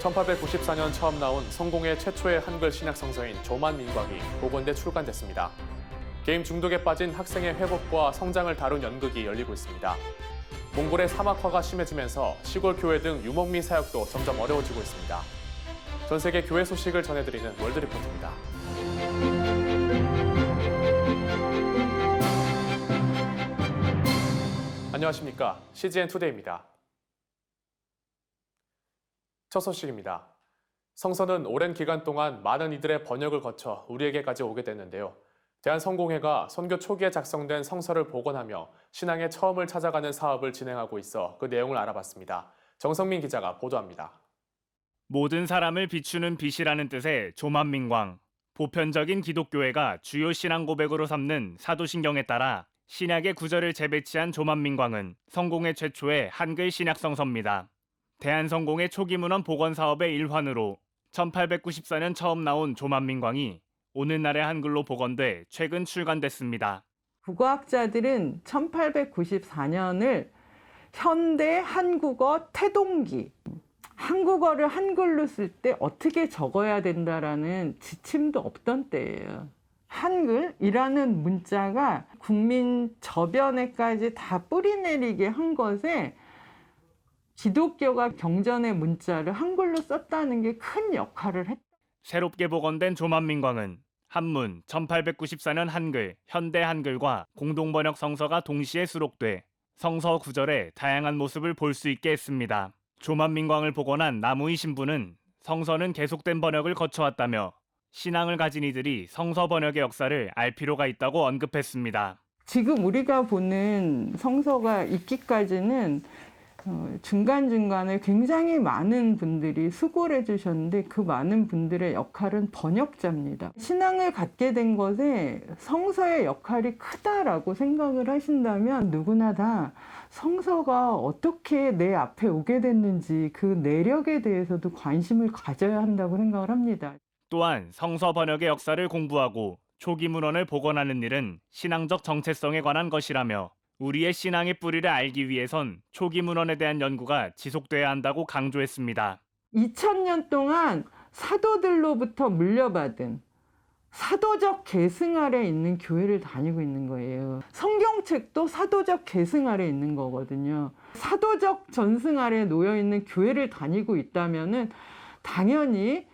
1894년 처음 나온 성공의 최초의 한글 신약 성서인 조만민곽이 복원돼 출간됐습니다. 게임 중독에 빠진 학생의 회복과 성장을 다룬 연극이 열리고 있습니다. 몽골의 사막화가 심해지면서 시골 교회 등 유목민 사역도 점점 어려워지고 있습니다. 전 세계 교회 소식을 전해드리는 월드리포트입니다. 안녕하십니까. CGN 투데이입니다. 첫 소식입니다. 성서는 오랜 기간 동안 많은 이들의 번역을 거쳐 우리에게까지 오게 됐는데요. 대한성공회가 선교 초기에 작성된 성서를 복원하며 신앙의 처음을 찾아가는 사업을 진행하고 있어 그 내용을 알아봤습니다. 정성민 기자가 보도합니다. 모든 사람을 비추는 빛이라는 뜻의 조만민광. 보편적인 기독교회가 주요 신앙 고백으로 삼는 사도신경에 따라 신약의 구절을 재배치한 조만민광은 성공회 최초의 한글 신약 성서입니다. 대한성공회 초기 문헌 복원 사업의 일환으로 1894년 처음 나온 조만민광이 오늘날의 한글로 복원돼 최근 출간됐습니다. 국어학자들은 1894년을 현대 한국어 태동기, 한국어를 한글로 쓸 때 어떻게 적어야 된다라는 지침도 없던 때예요. 한글이라는 문자가 국민 저변에까지 다 뿌리내리게 한 것에 기독교가 경전의 문자를 한글로 썼다는 게 큰 역할을 했다. 새롭게 복원된 조만민광은 한문 1894년 한글, 현대 한글과 공동번역 성서가 동시에 수록돼 성서 구절의 다양한 모습을 볼 수 있게 했습니다. 조만민광을 복원한 나무희 신부는 성서는 계속된 번역을 거쳐왔다며 신앙을 가진 이들이 성서 번역의 역사를 알 필요가 있다고 언급했습니다. 지금 우리가 보는 성서가 있기까지는 중간중간에 굉장히 많은 분들이 수고를 해주셨는데 그 많은 분들의 역할은 번역자입니다. 신앙을 갖게 된 것에 성서의 역할이 크다라고 생각을 하신다면 누구나 다 성서가 어떻게 내 앞에 오게 됐는지 그 내력에 대해서도 관심을 가져야 한다고 생각을 합니다. 또한 성서 번역의 역사를 공부하고 초기 문헌을 복원하는 일은 신앙적 정체성에 관한 것이라며 우리의 신앙의 뿌리를 알기 위해선 초기 문헌에 대한 연구가 지속돼야 한다고 강조했습니다. 2000년 동안 사도들로부터 물려받은 사도적 계승 아래 있는 교회를 다니고 있는 거예요. 성경책도 사도적 계승 아래 있는 거거든요. 사도적 전승 아래 놓여 있는 교회를 다니고 있다면은 당연히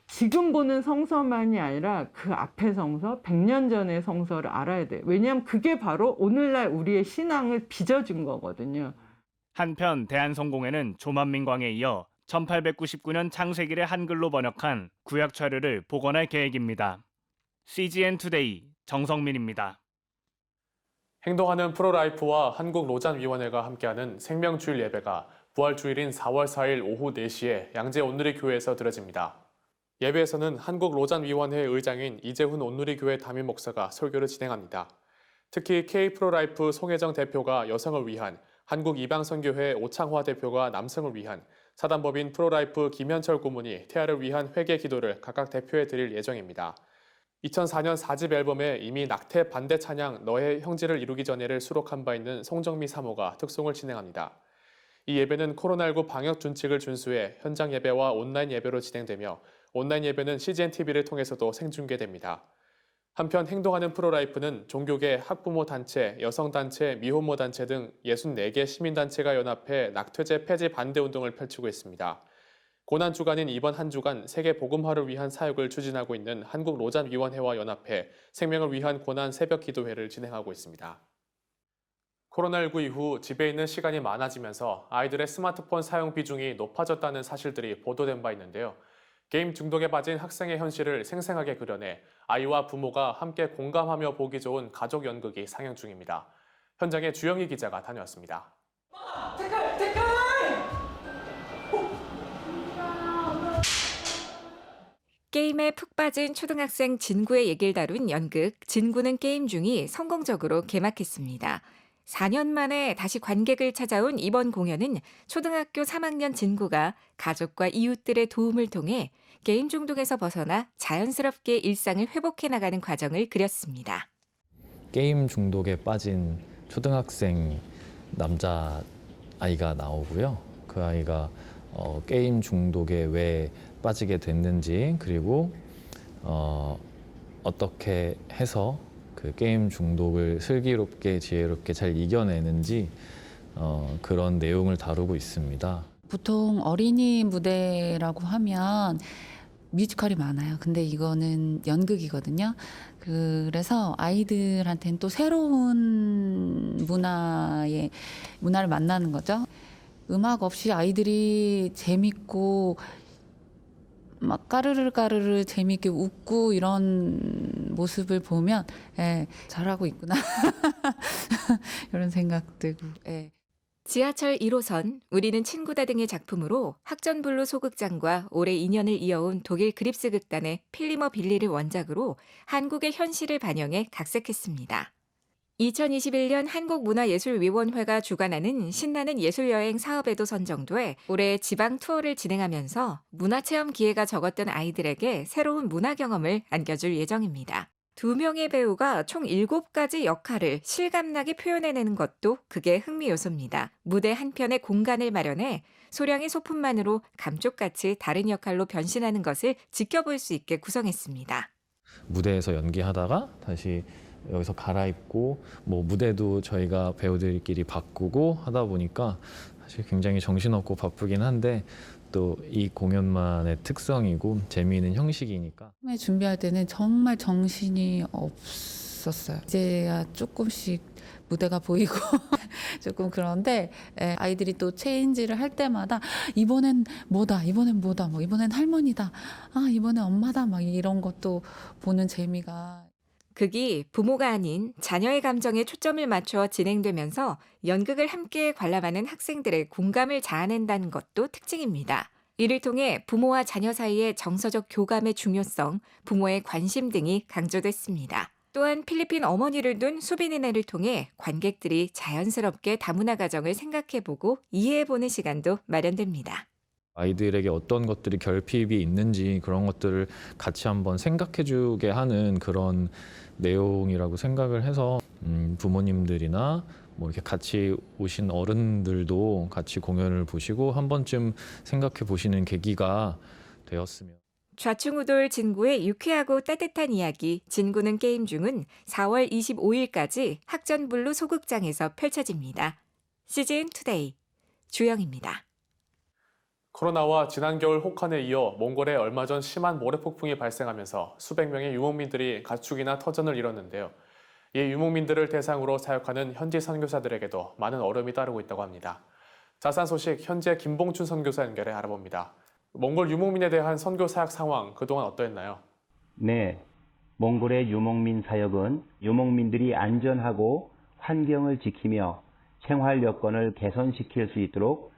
지금 보는 성서만이 아니라 그 앞의 성서, 100년 전의 성서를 알아야 돼요. 왜냐하면 그게 바로 오늘날 우리의 신앙을 빚어준 거거든요. 한편 대한성공회는 조만민광에 이어 1899년 창세기를 한글로 번역한 구약철을 복원할 계획입니다. CGN 투데이 정성민입니다. 행동하는 프로라이프와 한국로잔위원회가 함께하는 생명주일 예배가 부활주일인 4월 4일 오후 4시에 양재 온누리교회에서 드려집니다. 예배에서는 한국로잔위원회 의장인 이재훈 온누리교회 담임 목사가 설교를 진행합니다. 특히 K프로라이프 송혜정 대표가 여성을 위한, 한국이방선교회 오창화 대표가 남성을 위한, 사단법인 프로라이프 김현철 고문이 태아를 위한 회개 기도를 각각 대표해 드릴 예정입니다. 2004년 4집 앨범에 이미 낙태 반대 찬양 너의 형제를 이루기 전에를 수록한 바 있는 송정미 사모가 특송을 진행합니다. 이 예배는 코로나19 방역 준칙을 준수해 현장 예배와 온라인 예배로 진행되며 온라인 예배는 CGN-TV를 통해서도 생중계됩니다. 한편 행동하는 프로라이프는 종교계, 학부모 단체, 여성단체, 미혼모 단체 등 64개 시민단체가 연합해 낙태죄 폐지 반대 운동을 펼치고 있습니다. 고난주간인 이번 한 주간 세계 복음화를 위한 사역을 추진하고 있는 한국로잔위원회와 연합해 생명을 위한 고난 새벽 기도회를 진행하고 있습니다. 코로나19 이후 집에 있는 시간이 많아지면서 아이들의 스마트폰 사용 비중이 높아졌다는 사실들이 보도된 바 있는데요. 게임 중독에 빠진 학생의 현실을 생생하게 그려내 아이와 부모가 함께 공감하며 보기 좋은 가족 연극이 상영 중입니다. 현장에 주영희 기자가 다녀왔습니다. 댓글! 게임에 푹 빠진 초등학생 진구의 얘기를 다룬 연극 진구는 게임 중이 성공적으로 개막했습니다. 4년 만에 다시 관객을 찾아온 이번 공연은 초등학교 3학년 진구가 가족과 이웃들의 도움을 통해 게임 중독에서 벗어나 자연스럽게 일상을 회복해 나가는 과정을 그렸습니다. 게임 중독에 빠진 초등학생 남자 아이가 나오고요. 그 아이가 게임 중독에 왜 빠지게 됐는지, 그리고 어떻게 해서 그 게임 중독을 슬기롭게 지혜롭게 잘 이겨내는지 그런 내용을 다루고 있습니다. 보통 어린이 무대라고 하면 뮤지컬이 많아요. 근데 이거는 연극이거든요. 그래서 아이들한테는 또 새로운 문화를 만나는 거죠. 음악 없이 아이들이 재밌고 막 까르르 재밌게 웃고 이런 모습을 보면 잘하고 있구나 이런 생각 들고. 지하철 1호선, 우리는 친구다 등의 작품으로 학전블루 소극장과 오래 인연을 이어온 독일 그립스 극단의 필리머 빌리를 원작으로 한국의 현실을 반영해 각색했습니다. 2021년 한국문화예술위원회가 주관하는 신나는 예술여행 사업에도 선정돼 올해 지방 투어를 진행하면서 문화체험 기회가 적었던 아이들에게 새로운 문화 경험을 안겨줄 예정입니다. 2명의 배우가 총 7가지 역할을 실감나게 표현해내는 것도 그게 흥미 요소입니다. 무대 한편에 공간을 마련해 소량의 소품만으로 감쪽같이 다른 역할로 변신하는 것을 지켜볼 수 있게 구성했습니다. 무대에서 연기하다가 다시 여기서 갈아입고 뭐 무대도 저희가 배우들끼리 바꾸고 하다 보니까 사실 굉장히 정신없고 바쁘긴 한데 또 이 공연만의 특성이고 재미있는 형식이니까. 처음에 준비할 때는 정말 정신이 없었어요. 이제야 조금씩 무대가 보이고 조금 그런데 아이들이 또 체인지를 할 때마다 이번엔 뭐다, 뭐 이번엔 할머니다, 이번엔 엄마다, 막 이런 것도 보는 재미가. 극이 부모가 아닌 자녀의 감정에 초점을 맞춰 진행되면서 연극을 함께 관람하는 학생들의 공감을 자아낸다는 것도 특징입니다. 이를 통해 부모와 자녀 사이의 정서적 교감의 중요성, 부모의 관심 등이 강조됐습니다. 또한 필리핀 어머니를 둔 수빈이네를 통해 관객들이 자연스럽게 다문화 가정을 생각해보고 이해해보는 시간도 마련됩니다. 아이들에게 어떤 것들이 결핍이 있는지 그런 것들을 같이 한번 생각해주게 하는 그런 내용이라고 생각을 해서 부모님들이나 뭐 이렇게 같이 오신 어른들도 같이 공연을 보시고 한 번쯤 생각해 보시는 계기가 되었으면. 좌충우돌 진구의 유쾌하고 따뜻한 이야기 진구는 게임 중은 4월 25일까지 학전블루 소극장에서 펼쳐집니다. CGN 투데이 주영입니다. 코로나와 지난 겨울 혹한에 이어 몽골에 얼마 전 심한 모래폭풍이 발생하면서 수백 명의 유목민들이 가축이나 터전을 잃었는데요. 이 유목민들을 대상으로 사역하는 현지 선교사들에게도 많은 어려움이 따르고 있다고 합니다. 자세한 소식 현재 김봉춘 선교사 연결해 알아봅니다. 몽골 유목민에 대한 선교 사역 상황 그동안 어떠했나요? 네, 몽골의 유목민 사역은 유목민들이 안전하고 환경을 지키며 생활 여건을 개선시킬 수 있도록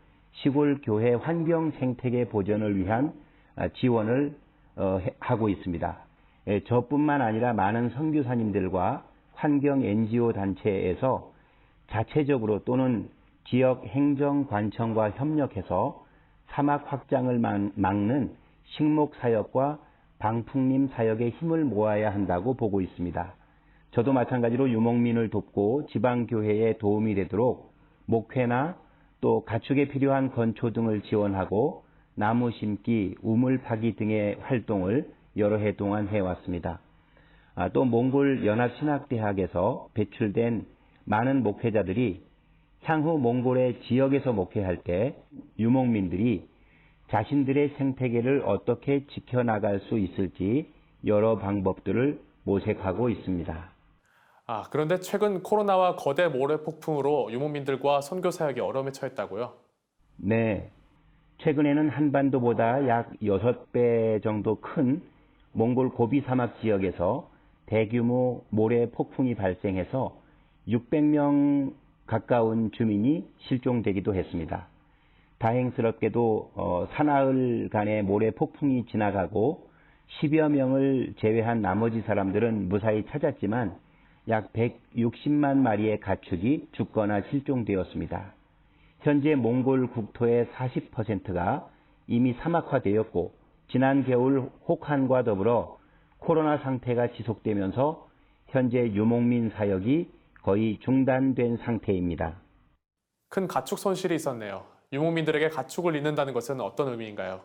시골 교회 환경 생태계 보전을 위한 지원을 하고 있습니다. 저뿐만 아니라 많은 선교사님들과 환경 NGO 단체에서 자체적으로 또는 지역 행정관청과 협력해서 사막 확장을 막는 식목 사역과 방풍림 사역에 힘을 모아야 한다고 보고 있습니다. 저도 마찬가지로 유목민을 돕고 지방교회에 도움이 되도록 목회나 또 가축에 필요한 건초 등을 지원하고 나무 심기, 우물 파기 등의 활동을 여러 해 동안 해왔습니다. 또 몽골 연합신학대학에서 배출된 많은 목회자들이 향후 몽골의 지역에서 목회할 때 유목민들이 자신들의 생태계를 어떻게 지켜나갈 수 있을지 여러 방법들을 모색하고 있습니다. 그런데 최근 코로나와 거대 모래폭풍으로 유목민들과 선교 사역이 어려움에 처했다고요? 네, 최근에는 한반도보다 약 6배 정도 큰 몽골 고비 사막 지역에서 대규모 모래폭풍이 발생해서 600명 가까운 주민이 실종되기도 했습니다. 다행스럽게도 사나흘간의 모래폭풍이 지나가고 10여 명을 제외한 나머지 사람들은 무사히 찾았지만 약 160만 마리의 가축이 죽거나 실종되었습니다. 현재 몽골 국토의 40%가 이미 사막화되었고 지난 겨울 혹한과 더불어 코로나 상태가 지속되면서 현재 유목민 사역이 거의 중단된 상태입니다. 큰 가축 손실이 있었네요. 유목민들에게 가축을 잇는다는 것은 어떤 의미인가요?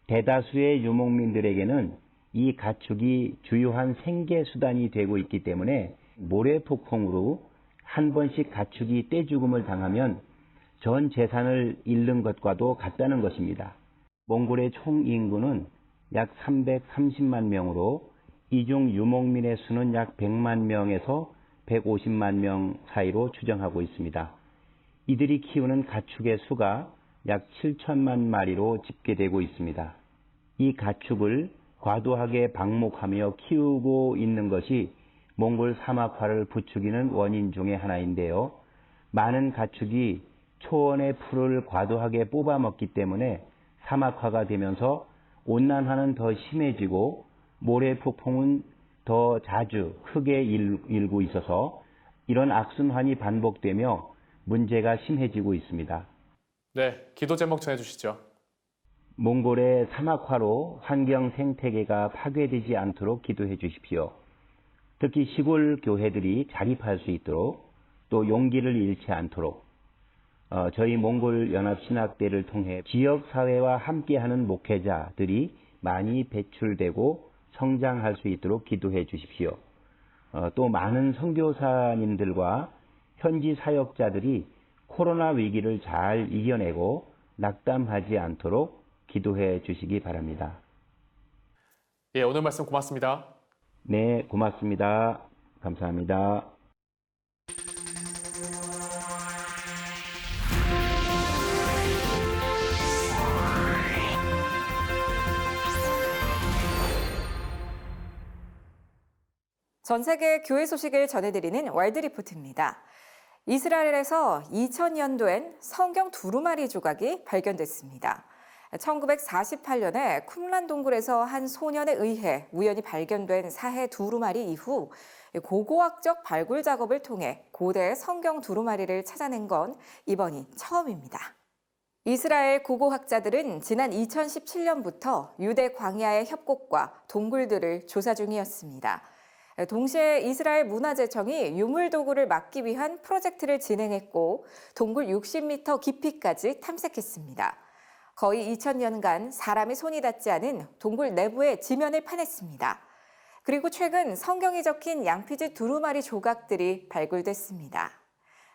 대다수의 유목민들에게는 이 가축이 주요한 생계 수단이 되고 있기 때문에 모래폭풍으로 한 번씩 가축이 떼죽음을 당하면 전 재산을 잃는 것과도 같다는 것입니다. 몽골의 총 인구는 약 330만 명으로 이 중 유목민의 수는 약 100만 명에서 150만 명 사이로 추정하고 있습니다. 이들이 키우는 가축의 수가 약 7천만 마리로 집계되고 있습니다. 이 가축을 과도하게 방목하며 키우고 있는 것이 몽골 사막화를 부추기는 원인 중의 하나인데요. 많은 가축이 초원의 풀을 과도하게 뽑아먹기 때문에 사막화가 되면서 온난화는 더 심해지고 모래폭풍은 더 자주 크게 일고 있어서 이런 악순환이 반복되며 문제가 심해지고 있습니다. 네, 기도 제목 전해주시죠. 몽골의 사막화로 환경 생태계가 파괴되지 않도록 기도해 주십시오. 특히 시골 교회들이 자립할 수 있도록 또 용기를 잃지 않도록 저희 몽골 연합신학대를 통해 지역사회와 함께하는 목회자들이 많이 배출되고 성장할 수 있도록 기도해 주십시오. 또 많은 선교사님들과 현지 사역자들이 코로나 위기를 잘 이겨내고 낙담하지 않도록 기도해 주시기 바랍니다. 예, 오늘 말씀 고맙습니다. 네, 고맙습니다. 감사합니다. 전 세계 교회 소식을 전해드리는 월드리포트입니다. 이스라엘에서 2000년도엔 성경 두루마리 조각이 발견됐습니다. 1948년에 쿰란 동굴에서 한 소년에 의해 우연히 발견된 사해 두루마리 이후 고고학적 발굴 작업을 통해 고대 성경 두루마리를 찾아낸 건 이번이 처음입니다. 이스라엘 고고학자들은 지난 2017년부터 유대 광야의 협곡과 동굴들을 조사 중이었습니다. 동시에 이스라엘 문화재청이 유물도구를 막기 위한 프로젝트를 진행했고 동굴 60m 깊이까지 탐색했습니다. 거의 2000년간 사람의 손이 닿지 않은 동굴 내부의 지면을 파냈습니다. 그리고 최근 성경이 적힌 양피지 두루마리 조각들이 발굴됐습니다.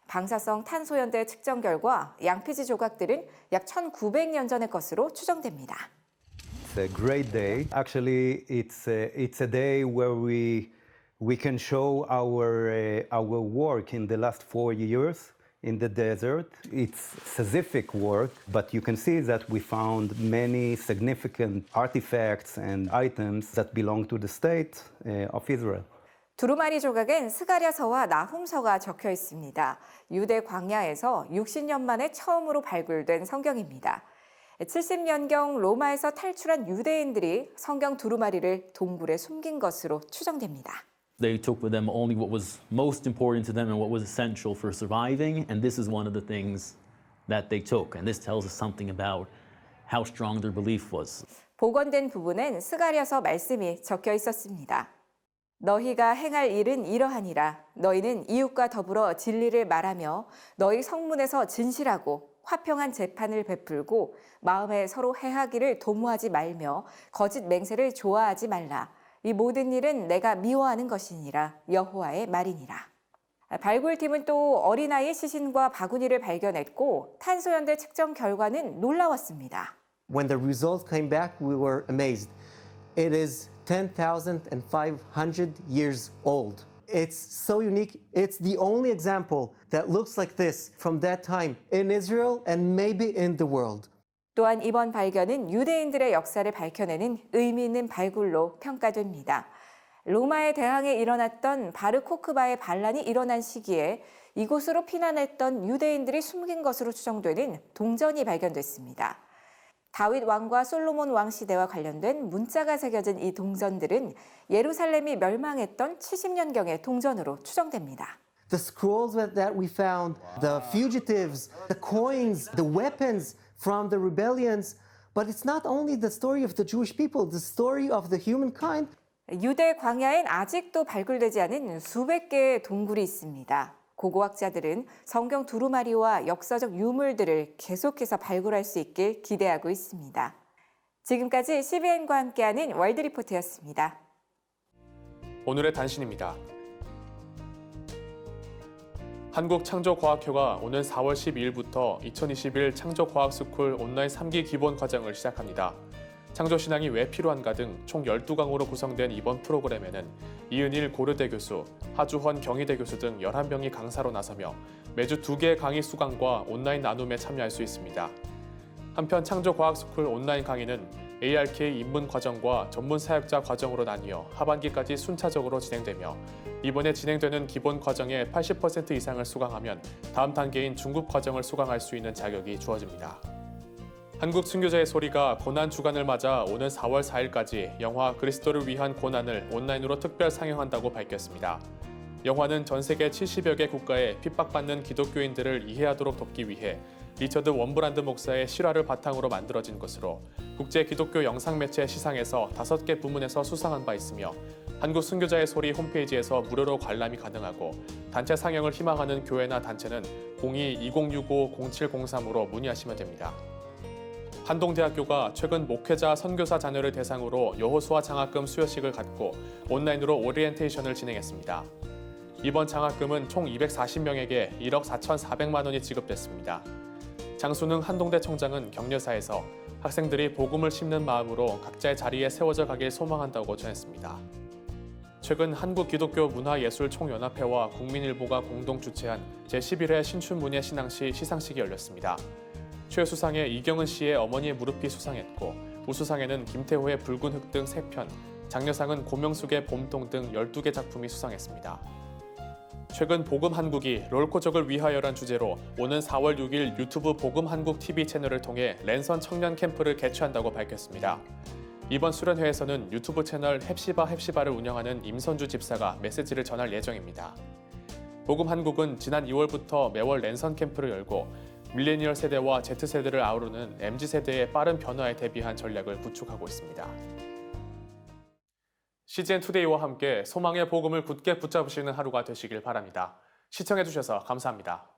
방사성 탄소연대 측정 결과 양피지 조각들은 약 1900년 전의 것으로 추정됩니다. It's a great day. Actually, it's a day where we can show our work in the last 4 years in the desert. It's Sisyphic work, but you can see that we found many significant artifacts and items that belong to the state of Israel. 두루마리 조각엔 스가랴서와 나훔서가 적혀 있습니다. 유대 광야에서 60년 만에 처음으로 발굴된 성경입니다. 70년경 로마에서 탈출한 유대인들이 성경 두루마리를 동굴에 숨긴 것으로 추정됩니다. They took with them only what was most important to them and what was essential for surviving, and this is one of the things that they took. And this tells us something about how strong their belief was. 복원된 부분엔 스가랴서 말씀이 적혀 있었습니다. 너희가 행할 일은 이러하니라. 너희는 이웃과 더불어 진리를 말하며 너희 성문에서 진실하고 화평한 재판을 베풀고 마음에 서로 해하기를 도모하지 말며 거짓 맹세를 좋아하지 말라. 이 모든 일은 내가 미워하는 것이니라. 여호와의 말이니라. 발굴팀은 또 어린아이의 시신과 바구니를 발견했고 탄소연대 측정 결과는 놀라웠습니다. When the results came back, we were amazed. It is 10,500 years old. It's so unique. It's the only example that looks like this from that time in Israel and maybe in the world. 또한 이번 발견은 유대인들의 역사를 밝혀내는 의미 있는 발굴로 평가됩니다. 로마의 대항에 일어났던 바르코크바의 반란이 일어난 시기에 이곳으로 피난했던 유대인들이 숨긴 것으로 추정되는 동전이 발견됐습니다. 다윗 왕과 솔로몬 왕 시대와 관련된 문자가 새겨진 이 동전들은 예루살렘이 멸망했던 70년경의 동전으로 추정됩니다. The scrolls that we found, the fugitives, the coins, the weapons from the rebellions, but it's not only the story of the Jewish people, the story of the humankind. 유대 광야엔 아직도 발굴되지 않은 수백 개의 동굴이 있습니다. 고고학자들은 성경 두루마리와 역사적 유물들을 계속해서 발굴할 수 있길 기대하고 있습니다. 지금까지 CBN과 함께하는 월드리포트였습니다. 오늘의 단신입니다. 한국창조과학회가 오는 4월 12일부터 2021 창조과학스쿨 온라인 3기 기본 과정을 시작합니다. 창조신앙이 왜 필요한가 등 총 12강으로 구성된 이번 프로그램에는 이은일 고려대 교수, 하주헌 경희대 교수 등 11명이 강사로 나서며 매주 2개의 강의 수강과 온라인 나눔에 참여할 수 있습니다. 한편 창조과학스쿨 온라인 강의는 ARK 입문 과정과 전문 사역자 과정으로 나뉘어 하반기까지 순차적으로 진행되며 이번에 진행되는 기본 과정의 80% 이상을 수강하면 다음 단계인 중급 과정을 수강할 수 있는 자격이 주어집니다. 한국 순교자의 소리가 고난 주간을 맞아 오는 4월 4일까지 영화 그리스도를 위한 고난을 온라인으로 특별 상영한다고 밝혔습니다. 영화는 전 세계 70여 개 국가에 핍박받는 기독교인들을 이해하도록 돕기 위해 리처드 원브란드 목사의 실화를 바탕으로 만들어진 것으로 국제 기독교 영상 매체 시상에서 5개 부문에서 수상한 바 있으며 한국 순교자의 소리 홈페이지에서 무료로 관람이 가능하고 단체 상영을 희망하는 교회나 단체는 02-2065-0703으로 문의하시면 됩니다. 한동대학교가 최근 목회자 선교사 자녀를 대상으로 여호수아 장학금 수여식을 갖고 온라인으로 오리엔테이션을 진행했습니다. 이번 장학금은 총 240명에게 1억 4,400만 원이 지급됐습니다. 장순흥 한동대 청장은 격려사에서 학생들이 복음을 심는 마음으로 각자의 자리에 세워져 가길 소망한다고 전했습니다. 최근 한국기독교문화예술총연합회와 국민일보가 공동 주최한 제11회 신춘문예 신앙시 시상식이 열렸습니다. 최수상에 이경은 씨의 어머니의 무릎이 수상했고 우수상에는 김태호의 붉은 흙 등 3편, 장려상은 고명숙의 봄동 등 12개 작품이 수상했습니다. 최근 복음한국이 롤코족을 위하여란 주제로 오는 4월 6일 유튜브 복음한국 TV 채널을 통해 랜선 청년 캠프를 개최한다고 밝혔습니다. 이번 수련회에서는 유튜브 채널 헵시바를 운영하는 임선주 집사가 메시지를 전할 예정입니다. 복음한국은 지난 2월부터 매월 랜선 캠프를 열고 밀레니얼 세대와 Z세대를 아우르는 MZ세대의 빠른 변화에 대비한 전략을 구축하고 있습니다. CGN투데이와 함께 소망의 복음을 굳게 붙잡으시는 하루가 되시길 바랍니다. 시청해주셔서 감사합니다.